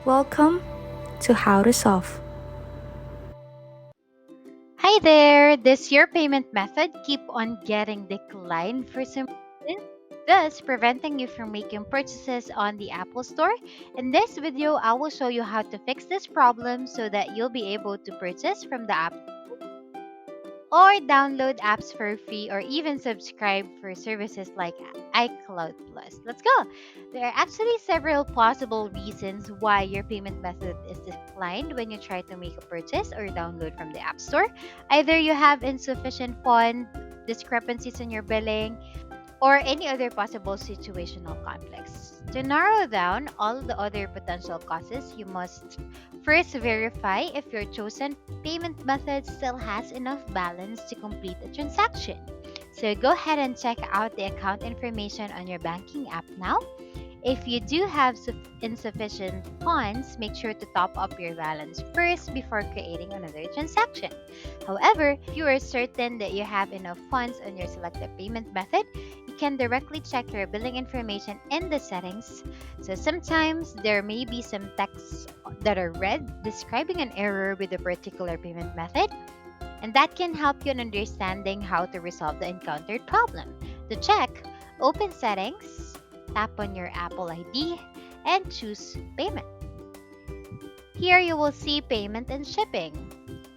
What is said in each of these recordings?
Welcome to How to Solve. Hi there! Does your payment method keep on getting declined for some reason, thus preventing you from making purchases on the Apple Store? In this video, I will show you how to fix this problem so that you'll be able to purchase from the app or download apps for free or even subscribe for services like iCloud Plus. Let's go. There are actually several possible reasons why your payment method is declined when you try to make a purchase or download from the App Store. Either you have insufficient fund, discrepancies in your billing, or any other possible situational conflicts. To narrow down all the other potential causes, you must first verify if your chosen payment method still has enough balance to complete a transaction. So go ahead and check out the account information on your banking app now. If you do have insufficient funds, make sure to top up your balance first before creating another transaction. However, if you are certain that you have enough funds on your selected payment method, you can directly check your billing information in the settings. So sometimes there may be some texts that are red describing an error with a particular payment method, and that can help you in understanding how to resolve the encountered problem. To check, open Settings, tap on your Apple ID, and choose Payment. Here you will see Payment and Shipping.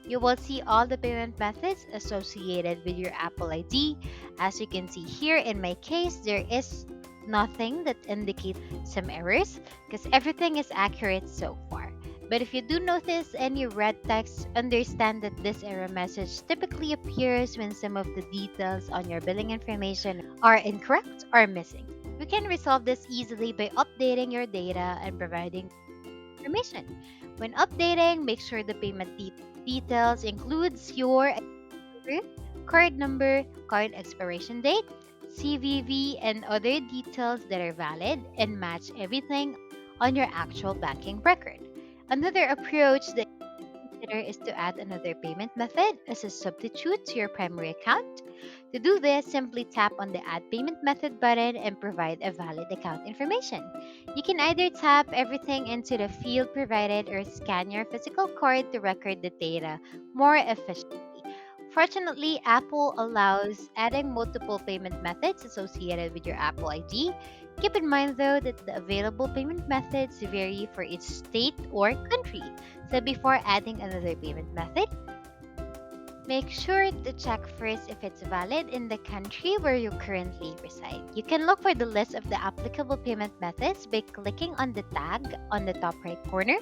You will see all the payment methods associated with your Apple ID. As you can see here, in my case, there is nothing that indicates some errors because everything is accurate so far. But if you do notice any red text, understand that this error message typically appears when some of the details on your billing information are incorrect or missing. We can resolve this easily by updating your data and providing information. When updating, make sure the payment details includes your card number, card expiration date, CVV, and other details that are valid and match everything on your actual banking record. Another approach that consider is to add another payment method as a substitute to your primary account. To do this, simply tap on the Add Payment Method button and provide a valid account information. You can either tap everything into the field provided or scan your physical card to record the data more efficiently. Fortunately, Apple allows adding multiple payment methods associated with your Apple ID. Keep in mind though that the available payment methods vary for each state or country. So before adding another payment method, make sure to check first if it's valid in the country where you currently reside. You can look for the list of the applicable payment methods by clicking on the tag on the top right corner.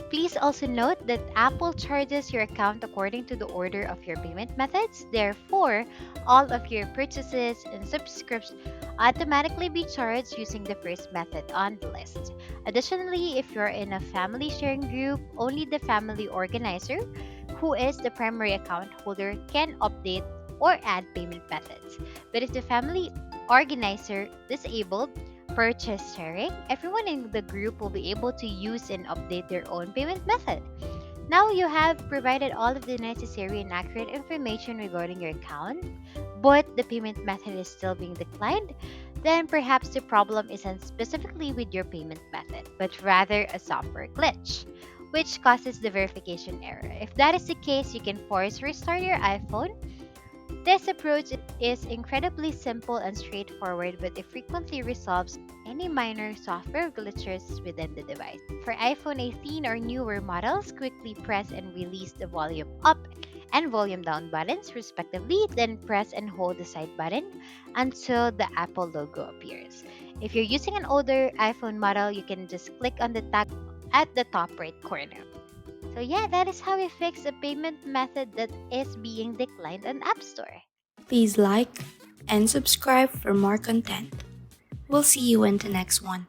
Please also note that Apple charges your account according to the order of your payment methods. Therefore, all of your purchases and subscriptions automatically be charged using the first method on the list. Additionally, if you're in a family sharing group, only the family organizer, who is the primary account holder, can update or add payment methods. But if the family organizer disabled purchase sharing, everyone in the group will be able to use and update their own payment method. Now you have provided all of the necessary and accurate information regarding your account, but the payment method is still being declined, then perhaps the problem isn't specifically with your payment method, but rather a software glitch, which causes the verification error. If that is the case, you can force restart your iPhone. This approach is incredibly simple and straightforward, but it frequently resolves any minor software glitches within the device. For iPhone 18 or newer models, quickly press and release the volume up and volume down buttons respectively, then press and hold the side button until the Apple logo appears. If you're using an older iPhone model, you can just click on the tag at the top right corner. So yeah, that is how we fix a payment method that is being declined on App Store. Please like and subscribe for more content. We'll see you in the next one.